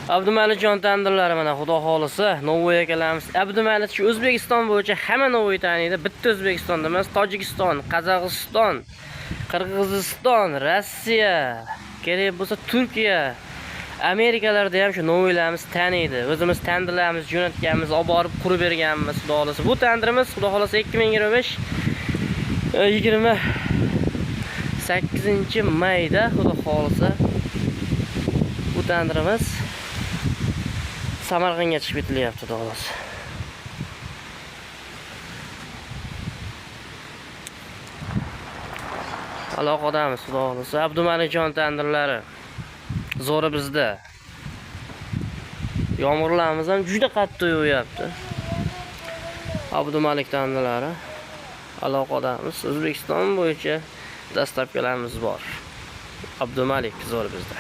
Abdumalikjon tandirlari mana xudo xolisa Novoy akalarimiz. Abdumalik shu O'zbekiston bo'yicha hamma Novoy taniydi. Bitta O'zbekistonda emas, Tojikiston, Qozog'iston, Qirg'iziston, Rossiya, kerak bo'lsa Turkiya, Amerikalarda ham shu Novoylarimiz taniydi. O'zimiz tandirlarimiz jo'natganmiz, olib borib qurib berganmiz, xudo xolisa. Bu tandirimiz xudo xolisa 28 mayda xudo xolisa bu tandirimiz Samarqandga chiqib ketilyapti, xudo xolisa. Aloqadamiz, xudo xolisa. Abdumalikjon tandirlari zo'ri bizda. Yomg'irlarimiz ham juda qattiq yog'yapti. Abdumalik tandirlari aloqadamiz. O'zbekiston bo'yicha dastlabkilarimiz bor. Abdumalik zo'r bizda.